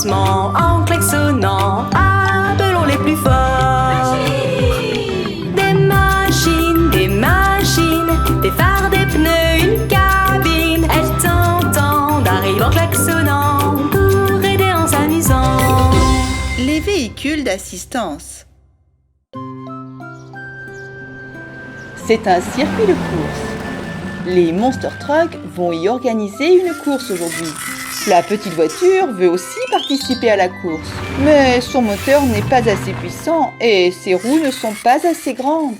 joyeusement en klaxonnant. Appelons les plus forts. Des machines, des phares, des pneus, une cabine. Elles t'entendent, arrivent en klaxonnant pour aider en s'amusant. Les véhicules d'assistance. C'est un circuit de course. Les Monster Trucks vont y organiser une course aujourd'hui. La petite voiture veut aussi participer à la course, mais son moteur n'est pas assez puissant et ses roues ne sont pas assez grandes.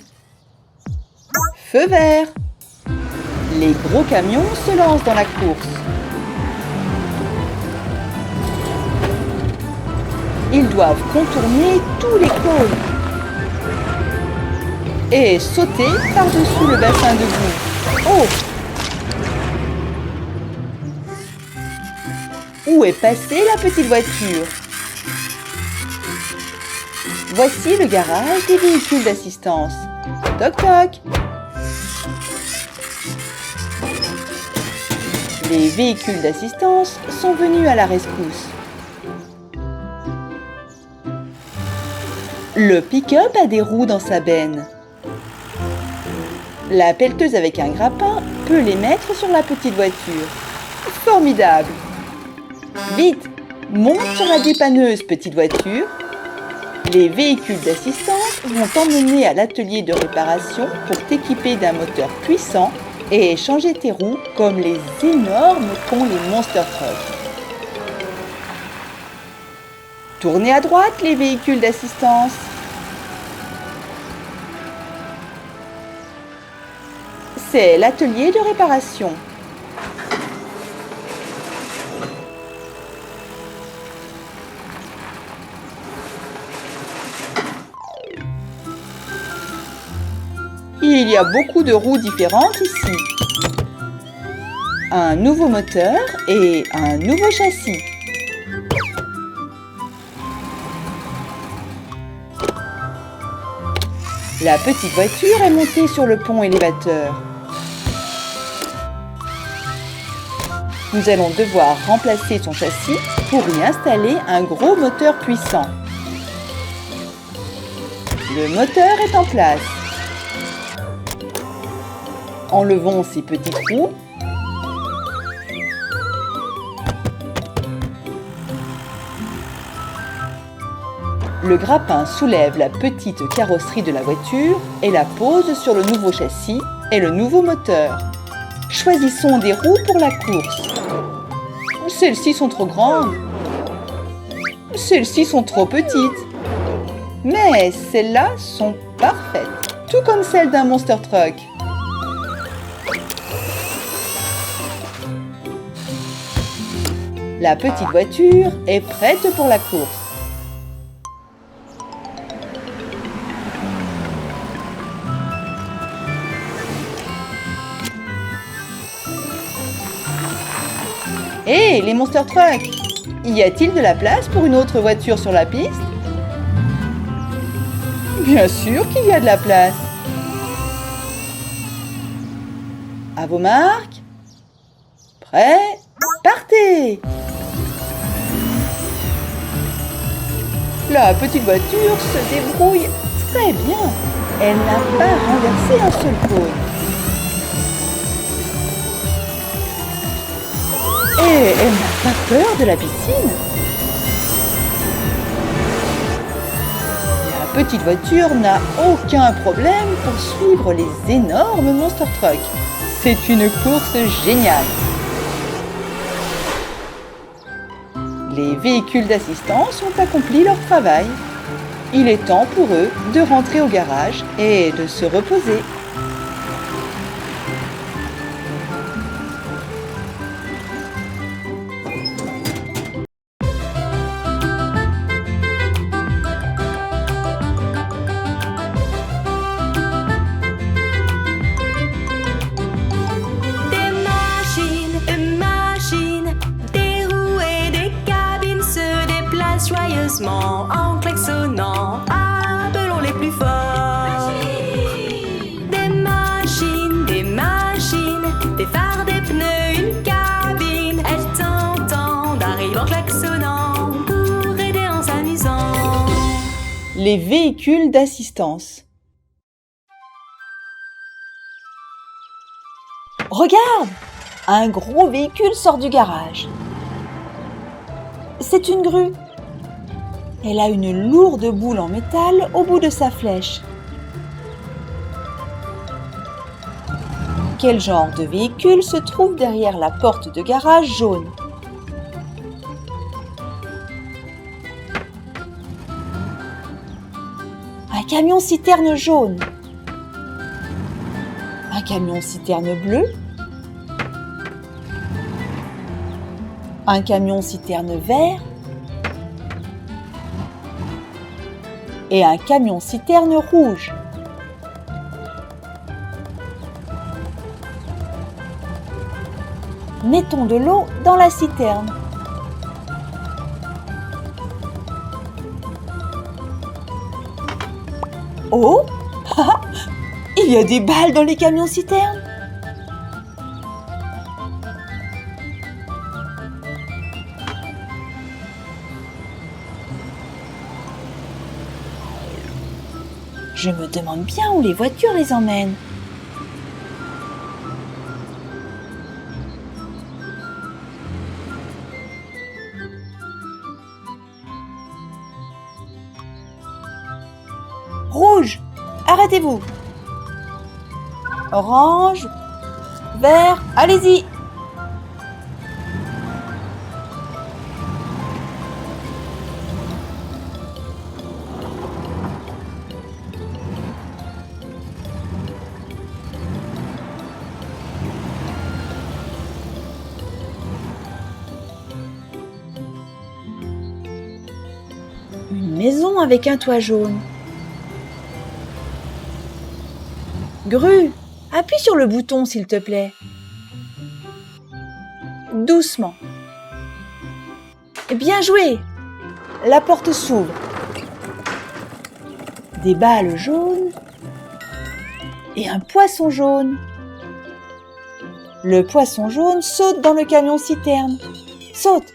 Feu vert. Les gros camions se lancent dans la course. Ils doivent contourner tous les cônes et sauter par-dessus le bassin de boue. Oh! Où est passée la petite voiture? Voici le garage des véhicules d'assistance. Toc toc! Les véhicules d'assistance sont venus à la rescousse. Le pick-up a des roues dans sa benne. La pelleteuse avec un grappin peut les mettre sur la petite voiture. Formidable! Vite, monte sur la dépanneuse, petite voiture. Les véhicules d'assistance vont t'emmener à l'atelier de réparation pour t'équiper d'un moteur puissant et changer tes roues comme les énormes qu'ont les Monster Trucks. Tournez à droite, les véhicules d'assistance. C'est l'atelier de réparation. Il y a beaucoup de roues différentes ici. Un nouveau moteur et un nouveau châssis. La petite voiture est montée sur le pont élévateur. Nous allons devoir remplacer son châssis pour y installer un gros moteur puissant. Le moteur est en place. Enlevons ces petites roues. Le grappin soulève la petite carrosserie de la voiture et la pose sur le nouveau châssis et le nouveau moteur. Choisissons des roues pour la course. Celles-ci sont trop grandes. Celles-ci sont trop petites. Mais celles-là sont parfaites, tout comme celles d'un Monster Truck. La petite voiture est prête pour la course. Hé, les Monster Trucks! Y a-t-il de la place pour une autre voiture sur la piste? Bien sûr qu'il y a de la place. À vos marques. Prêts? Partez! La petite voiture se débrouille très bien. Elle n'a pas renversé un seul cône. Et elle n'a pas peur de la piscine. La petite voiture n'a aucun problème pour suivre les énormes Monster Trucks. C'est une course géniale. Les véhicules d'assistance ont accompli leur travail. Il est temps pour eux de rentrer au garage et de se reposer. Joyeusement en klaxonnant, appelons les plus forts. Des machines, des phares, des pneus, une cabine. Elles t'entendent, arrivent en klaxonnant pour les véhicules d'assistance. Regarde! Un gros véhicule sort du garage. C'est une grue. Elle a une lourde boule en métal au bout de sa flèche. Quel genre de véhicule se trouve derrière la porte de garage jaune? Un camion-citerne jaune. Un camion-citerne bleu. Un camion-citerne vert. Et un camion-citerne rouge. Mettons de l'eau dans la citerne. Oh! Il y a des balles dans les camions-citernes. Je me demande bien où les voitures les emmènent. Rouge, arrêtez-vous. Orange, vert, allez-y. Une maison avec un toit jaune. Grue, appuie sur le bouton s'il te plaît. Doucement. Bien joué. La porte s'ouvre. Des balles jaunes et un poisson jaune. Le poisson jaune saute dans le camion-citerne. Saute.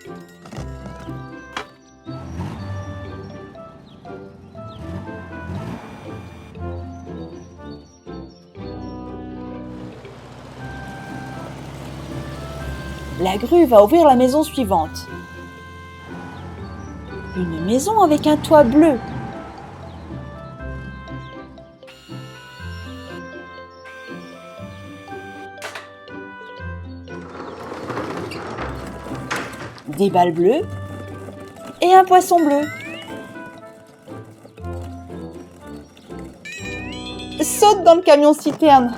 La grue va ouvrir la maison suivante. Une maison avec un toit bleu. Des balles bleues et un poisson bleu. Saute dans le camion-citerne.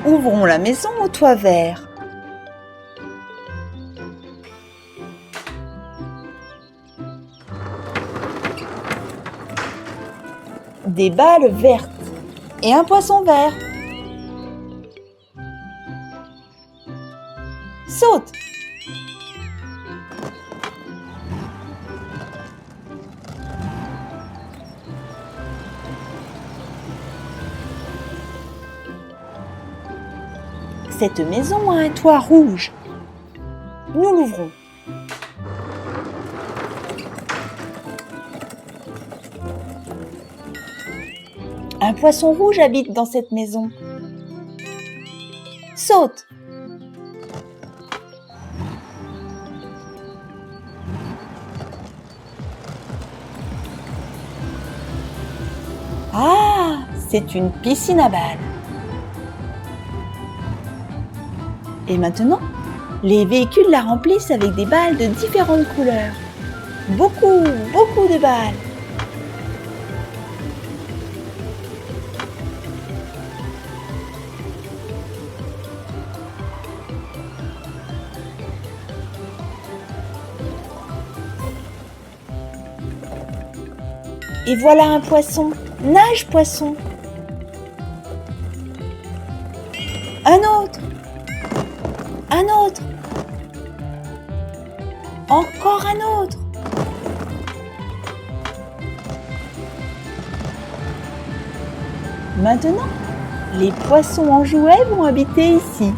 Ouvrons la maison au toit vert. Des balles vertes et un poisson vert. Saute! Cette maison a un toit rouge. Nous l'ouvrons. Un poisson rouge habite dans cette maison. Saute! Ah, c'est une piscine à balles. Et maintenant, les véhicules la remplissent avec des balles de différentes couleurs. Beaucoup de balles. Et voilà un poisson. Nage, poisson. Un autre. Un autre. Encore un autre. Maintenant, Les poissons en jouets vont habiter ici.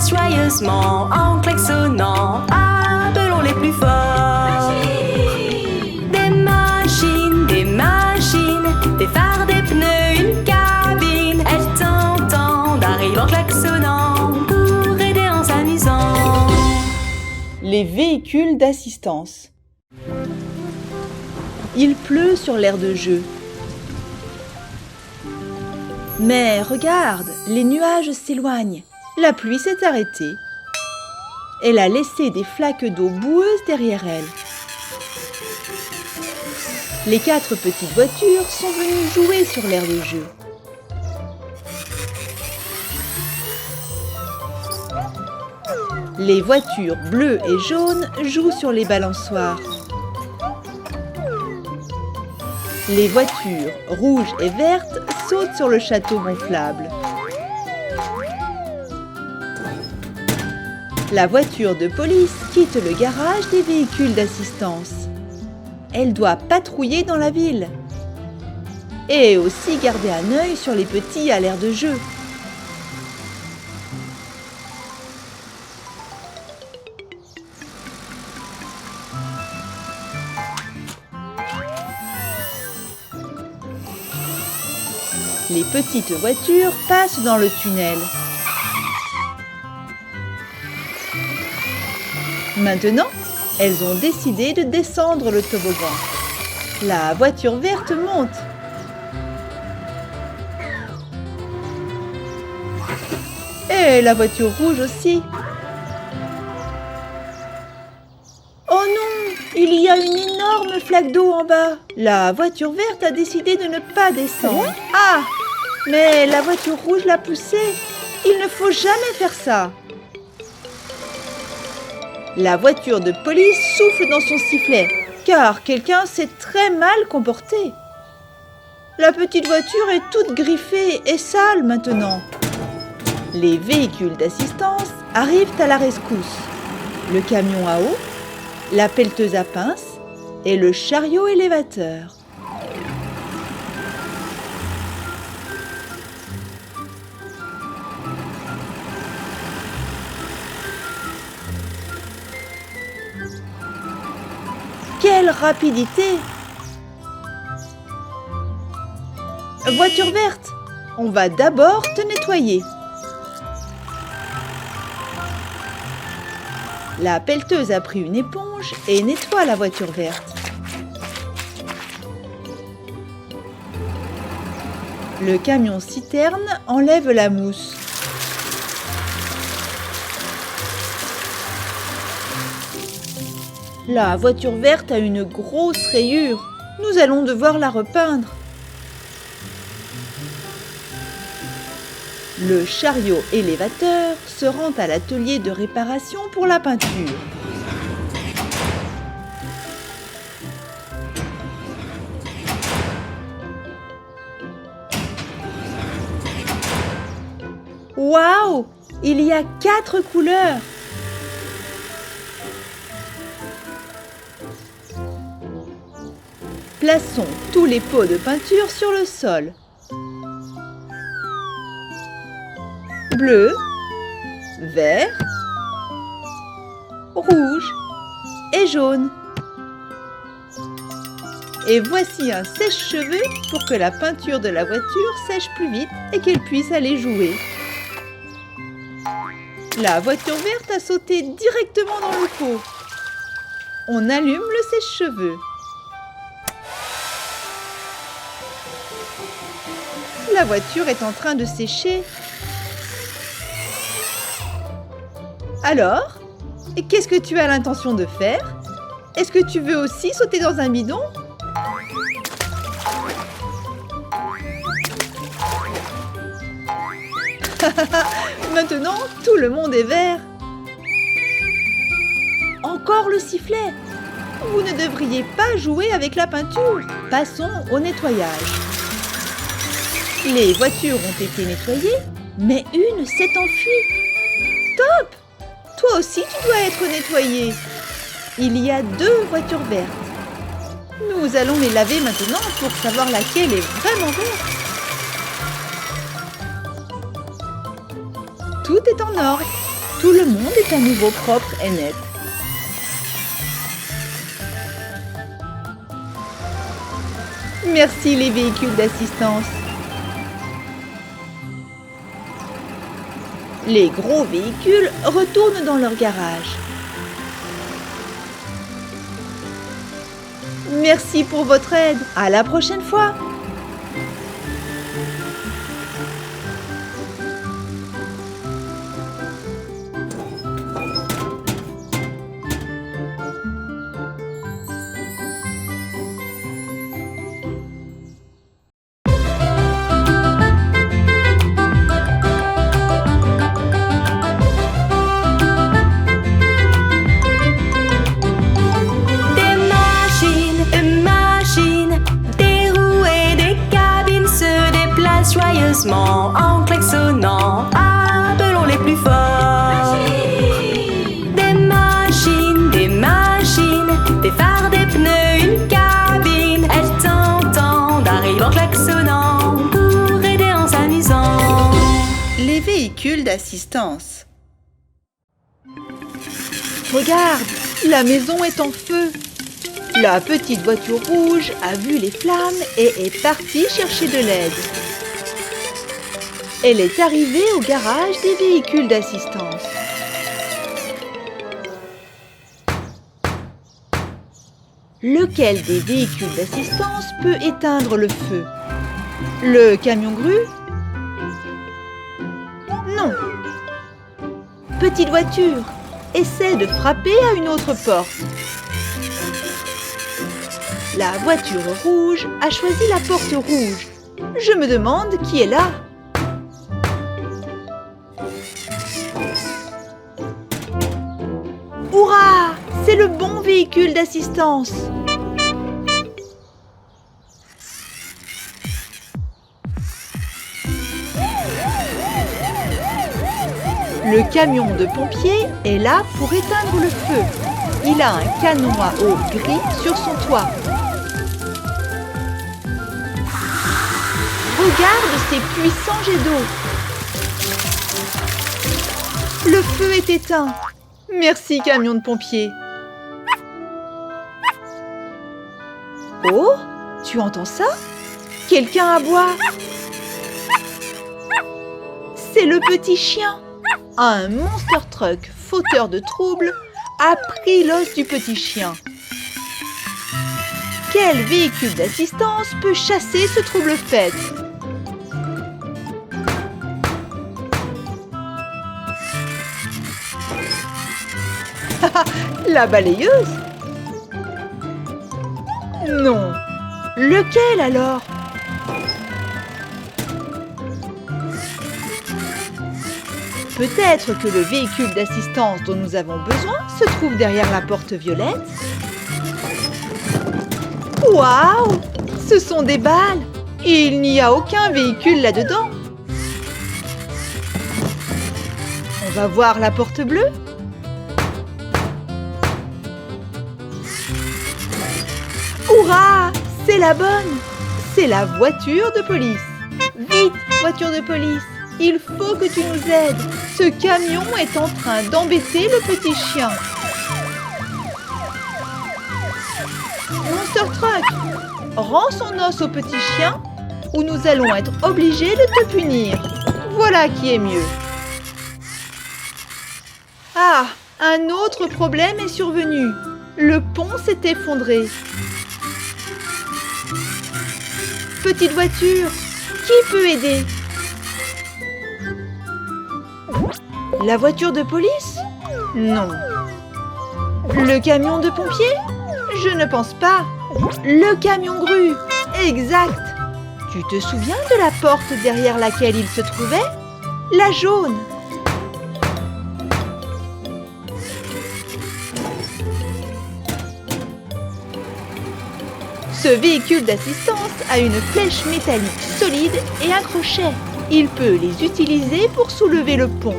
Joyeusement en klaxonnant, appelons les plus forts. Des machines, des phares, des pneus, une cabine. Elles t'entendent, arrivent en klaxonnant pour aider en s'amusant. Les véhicules d'assistance. Il pleut sur l'aire de jeu. Mais regarde, les nuages s'éloignent. La pluie s'est arrêtée. Elle a laissé des flaques d'eau boueuses derrière elle. Les 4 petites voitures sont venues jouer sur l'aire de jeu. Les voitures bleues et jaunes jouent sur les balançoires. Les voitures rouges et vertes sautent sur le château gonflable. La voiture de police quitte le garage des véhicules d'assistance. Elle doit patrouiller dans la ville. Et aussi garder un œil sur les petits à l'aire de jeu. Les petites voitures passent dans le tunnel. Maintenant, elles ont décidé de descendre le toboggan. La voiture verte monte. Et la voiture rouge aussi. Oh non, il y a une énorme flaque d'eau en bas. La voiture verte a décidé de ne pas descendre. Ah, mais la voiture rouge l'a poussée. Il ne faut jamais faire ça. La voiture de police souffle dans son sifflet, car quelqu'un s'est très mal comporté. La petite voiture est toute griffée et sale maintenant. Les véhicules d'assistance arrivent à la rescousse. Le camion à eau, la pelleteuse à pince et le chariot élévateur. Quelle rapidité! Voiture verte, on va d'abord te nettoyer. La pelleteuse a pris une éponge et nettoie la voiture verte. Le camion citerne enlève la mousse. La voiture verte a une grosse rayure. Nous allons devoir la repeindre. Le chariot élévateur se rend à l'atelier de réparation pour la peinture. Waouh! Il y a 4 couleurs! Plaçons tous les pots de peinture sur le sol. Bleu, vert, rouge et jaune. Et voici un sèche-cheveux pour que la peinture de la voiture sèche plus vite et qu'elle puisse aller jouer. La voiture verte a sauté directement dans le pot. On allume le sèche-cheveux. La voiture est en train de sécher. Alors, qu'est-ce que tu as l'intention de faire? Est-ce que tu veux aussi sauter dans un bidon? Maintenant, tout le monde est vert. Encore le sifflet. Vous ne devriez pas jouer avec la peinture. Passons au nettoyage. Les voitures ont été nettoyées, mais une s'est enfuie. Top! Toi aussi, tu dois être nettoyé. Il y a 2 voitures vertes. Nous allons les laver maintenant pour savoir laquelle est vraiment verte. Tout est en ordre. Tout le monde est à nouveau propre et net. Merci les véhicules d'assistance. Les gros véhicules retournent dans leur garage. Merci pour votre aide. À la prochaine fois. Joyeusement en klaxonnant, appelons les plus forts. Des machines, des phares, des pneus, une cabine. Elles t'entendent, arrivent en klaxonnant pour aider en s'amusant. Les véhicules d'assistance. Regarde, la maison est en feu. La petite voiture rouge a vu les flammes et est partie chercher de l'aide. Elle est arrivée au garage des véhicules d'assistance. Lequel des véhicules d'assistance peut éteindre le feu? Le camion grue? Non. Petite voiture, essaie de frapper à une autre porte. La voiture rouge a choisi la porte rouge. Je me demande qui est là. Hurrah! C'est le bon véhicule d'assistance. Le camion de pompiers est là pour éteindre le feu. Il a un canon à eau gris sur son toit. Regarde ces puissants jets d'eau. Le feu est éteint. Merci, camion de pompiers. Oh, tu entends ça? Quelqu'un aboie. C'est le petit chien. Un monster truck fauteur de troubles a pris l'os du petit chien. Quel véhicule d'assistance peut chasser ce trouble-fête? La balayeuse? Non. Lequel alors? Peut-être que le véhicule d'assistance dont nous avons besoin se trouve derrière la porte violette. Waouh! Ce sont des balles! Et il n'y a aucun véhicule là-dedans. On va voir la porte bleue. Hurrah! C'est la bonne! C'est la voiture de police. Vite, voiture de police! Il faut que tu nous aides. Ce camion est en train d'embêter le petit chien. Monster Truck, rends son os au petit chien ou nous allons être obligés de te punir. Voilà qui est mieux. Ah, un autre problème est survenu. Le pont s'est effondré. Petite voiture, qui peut aider? La voiture de police? Non. Le camion de pompiers? Je ne pense pas. Le camion grue? Exact. Tu te souviens de la porte derrière laquelle il se trouvait? La jaune. Ce véhicule d'assistance a une flèche métallique solide et un crochet. Il peut les utiliser pour soulever le pont.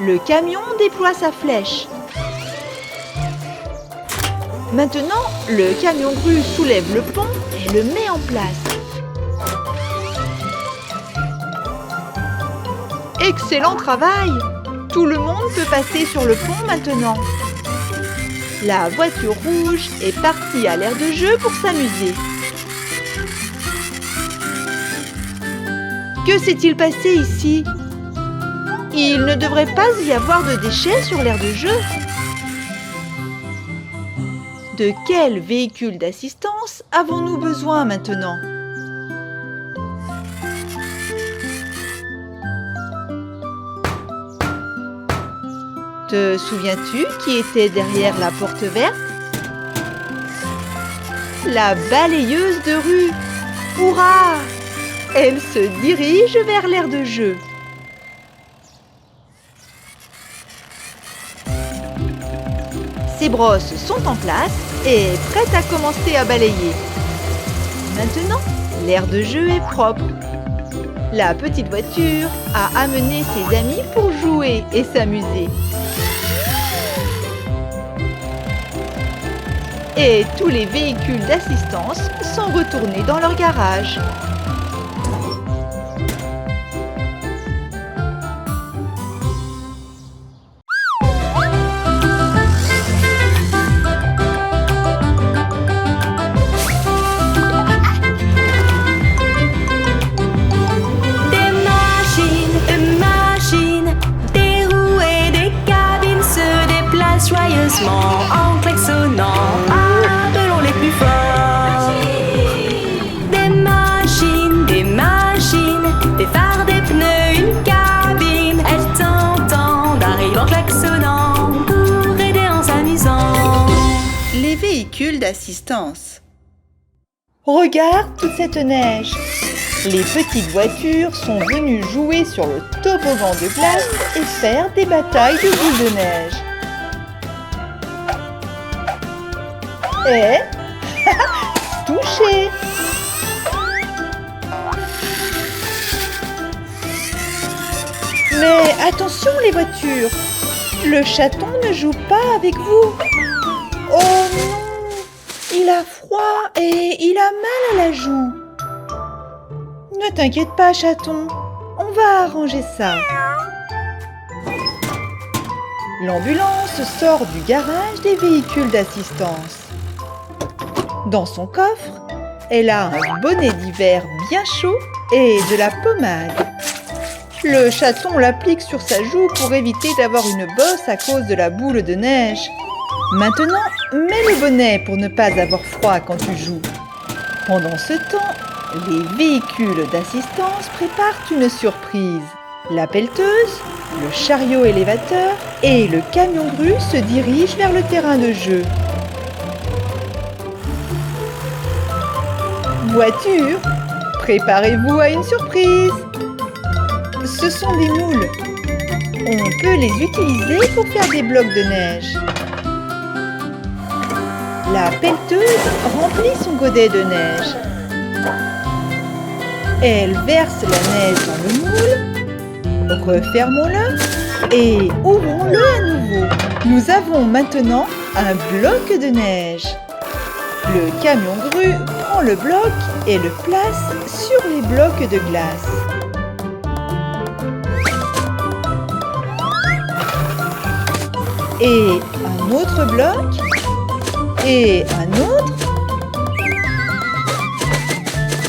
Le camion déploie sa flèche. Maintenant, le camion grue soulève le pont et le met en place. Excellent travail! Tout le monde peut passer sur le pont maintenant. La voiture rouge est partie à l'aire de jeu pour s'amuser. Que s'est-il passé ici? Il ne devrait pas y avoir de déchets sur l'aire de jeu. De quel véhicule d'assistance avons-nous besoin maintenant? Te souviens-tu qui était derrière la porte verte? La balayeuse de rue. Hurrah! Elle se dirige vers l'aire de jeu. Ses brosses sont en place et prêtes à commencer à balayer. Maintenant, l'aire de jeu est propre. La petite voiture a amené ses amis pour jouer et s'amuser. Et tous les véhicules d'assistance sont retournés dans leur garage. Joyeusement en klaxonnant, appelons les plus forts. Des machines, des phares, des pneus, une cabine. Elles t'entendent, arrivent en klaxonnant pour aider en s'amusant. Les véhicules d'assistance. Regarde toute cette neige. Les petites voitures sont venues jouer sur le toboggan de glace et faire des batailles de boules de neige. Et touché. Mais attention les voitures, le chaton ne joue pas avec vous. Oh non, il a froid et il a mal à la joue. Ne t'inquiète pas chaton, on va arranger ça. L'ambulance sort du garage des véhicules d'assistance. Dans son coffre, elle a un bonnet d'hiver bien chaud et de la pommade. Le chaton l'applique sur sa joue pour éviter d'avoir une bosse à cause de la boule de neige. Maintenant, mets le bonnet pour ne pas avoir froid quand tu joues. Pendant ce temps, les véhicules d'assistance préparent une surprise. La pelleteuse, le chariot élévateur et le camion grue se dirigent vers le terrain de jeu. Voiture, préparez-vous à une surprise. Ce sont des moules. On peut les utiliser pour faire des blocs de neige. La pelleteuse remplit son godet de neige. Elle verse la neige dans le moule. Refermons-le et ouvrons-le à nouveau. Nous avons maintenant un bloc de neige. Le camion grue prend le bloc et le place sur les blocs de glace. Et un autre bloc. Et un autre.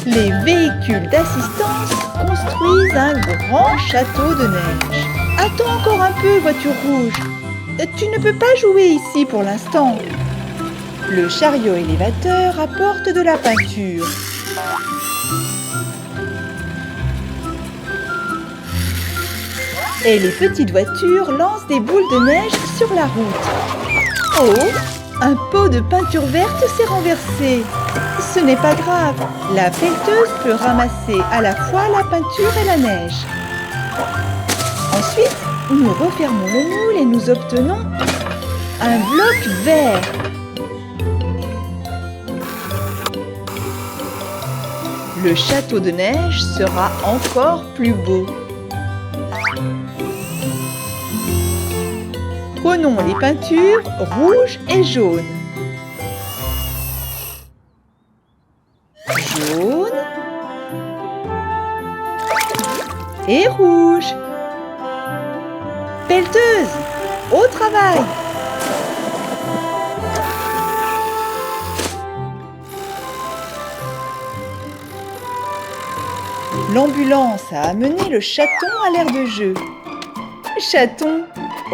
Les véhicules d'assistance construisent un grand château de neige. Attends encore un peu, voiture rouge. Tu ne peux pas jouer ici pour l'instant. Le chariot élévateur apporte de la peinture. Et les petites voitures lancent des boules de neige sur la route. Oh, Un pot de peinture verte s'est renversé. Ce n'est pas grave, la pelleteuse peut ramasser à la fois la peinture et la neige. Ensuite, nous refermons le moule et nous obtenons un bloc vert. Le château de neige sera encore plus beau. Prenons les peintures rouge et jaune. Jaune et rouge. Pelleteuse, au travail! L'ambulance a amené le chaton à l'aire de jeu. Chaton,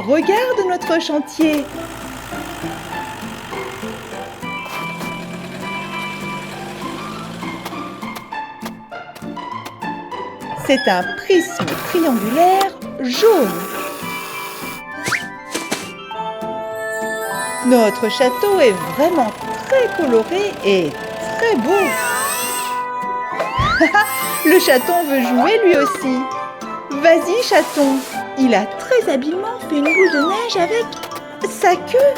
regarde notre chantier. C'est un prisme triangulaire jaune. Notre château est vraiment très coloré et très beau. Le chaton veut jouer lui aussi. Vas-y, chaton. Il a très habilement fait une boule de neige avec sa queue.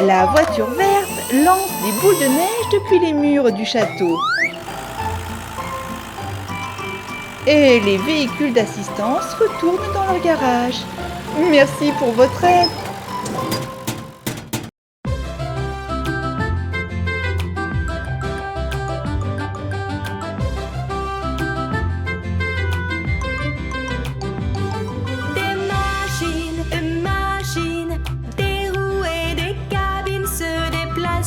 La voiture verte lance des boules de neige depuis les murs du château. Et les véhicules d'assistance retournent dans leur garage. Merci pour votre aide.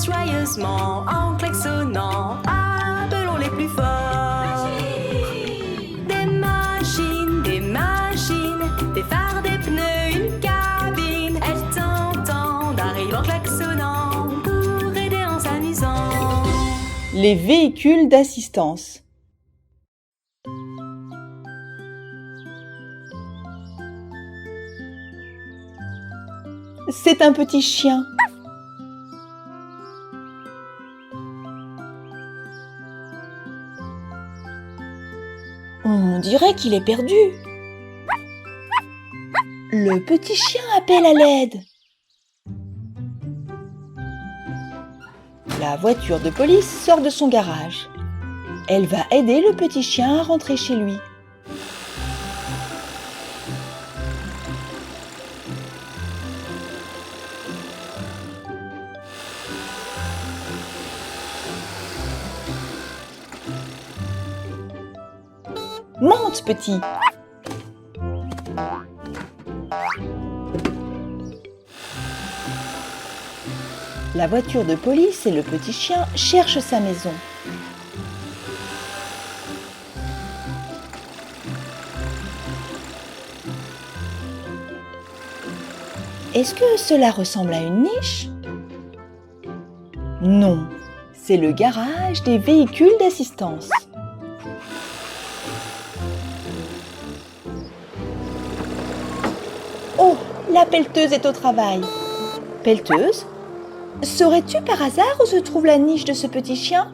Joyeusement en klaxonnant, appelons les plus forts. Des machines, des phares, des pneus, une cabine. Elles t'entendent, arrivent en klaxonnant pour aider en s'amusant. Les véhicules d'assistance. C'est un petit chien. On dirait qu'il est perdu. Le petit chien appelle à l'aide. La voiture de police sort de son garage. Elle va aider le petit chien à rentrer chez lui. Monte, petit! La voiture de police et le petit chien cherchent sa maison. Est-ce que cela ressemble à une niche? Non, c'est le garage des véhicules d'assistance. Oh, la pelleteuse est au travail. Pelleteuse, saurais-tu par hasard où se trouve la niche de ce petit chien?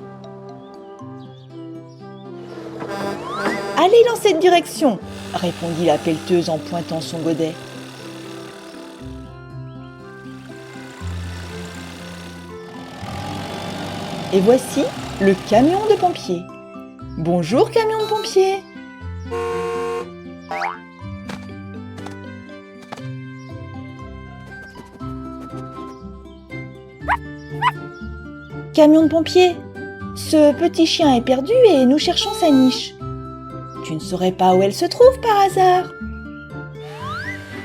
Allez dans cette direction, répondit la pelleteuse en pointant son godet. Et voici le camion de pompiers. Bonjour, camion de pompiers. Camion de pompiers, ce petit chien est perdu et nous cherchons sa niche. Tu ne saurais pas où elle se trouve par hasard?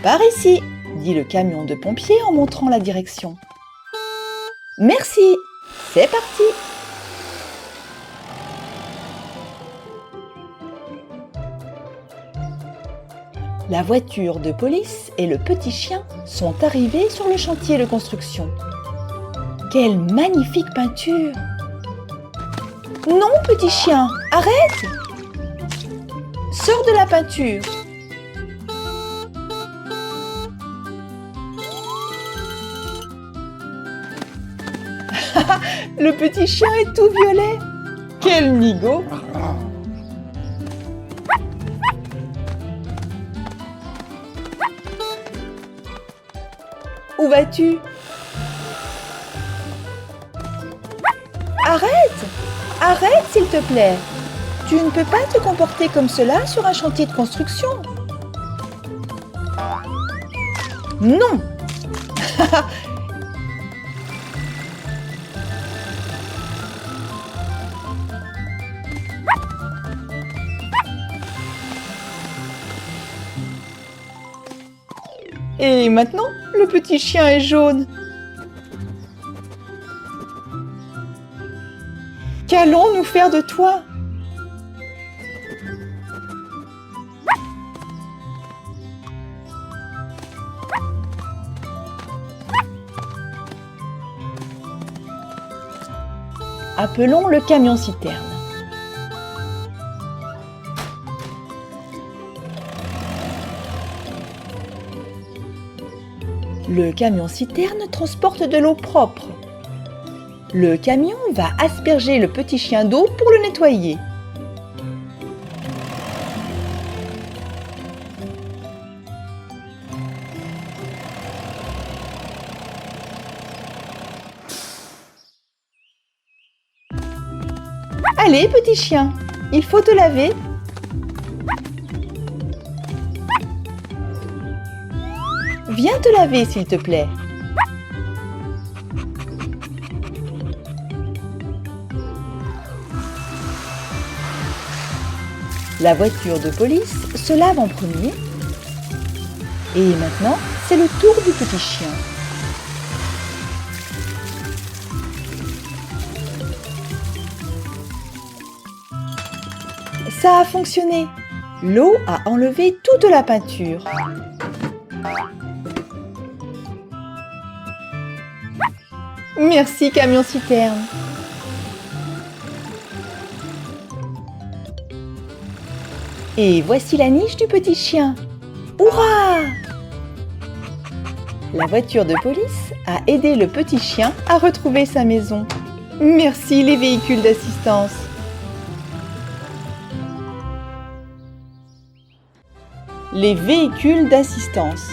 Par ici, dit le camion de pompiers en montrant la direction. Merci, c'est parti. La voiture de police et le petit chien sont arrivés sur le chantier de construction. Quelle magnifique peinture! Non, petit chien, arrête! Sors de la peinture! Le petit chien est tout violet. Quel nigaud! Où vas-tu? Arrête! Arrête, s'il te plaît! Tu ne peux pas te comporter comme cela sur un chantier de construction. Non! Et maintenant, le petit chien est jaune. Qu'allons-nous faire de toi? Appelons le camion-citerne. Le camion-citerne transporte de l'eau propre. Le camion va asperger le petit chien d'eau pour le nettoyer. Allez, petit chien, il faut te laver. Viens te laver, s'il te plaît. La voiture de police se lave en premier. Et maintenant, c'est le tour du petit chien. Ça a fonctionné. L'eau a enlevé toute la peinture. Merci, camion-citerne. Et voici la niche du petit chien. Hurrah! La voiture de police a aidé le petit chien à retrouver sa maison. Merci les véhicules d'assistance. Les véhicules d'assistance.